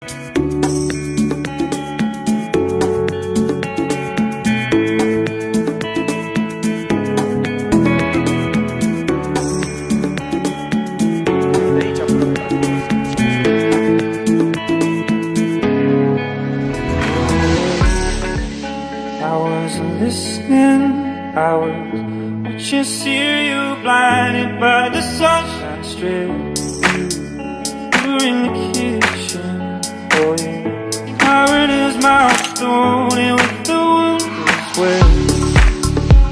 I was watching serial, blinded by the sunshine strip. You were in the kitchen, oh yeah. Howard is my stone and with the windows wet.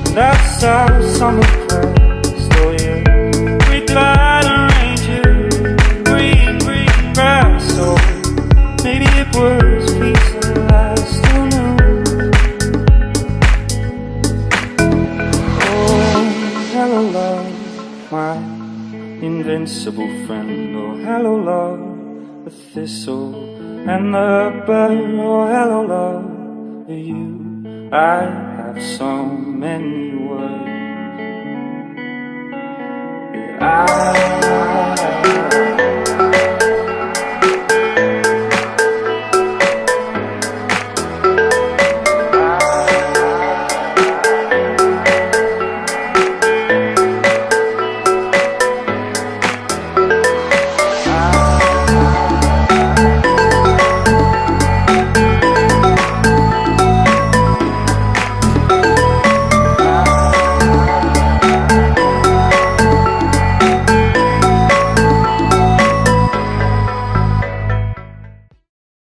And outside summer past, oh yeah. Great light arranger, green grass, oh maybe it was peace at last, oh no. Hello love, my invincible friend. Oh hello love, the thistle and the bird. Oh hello love, for you I have so many words that I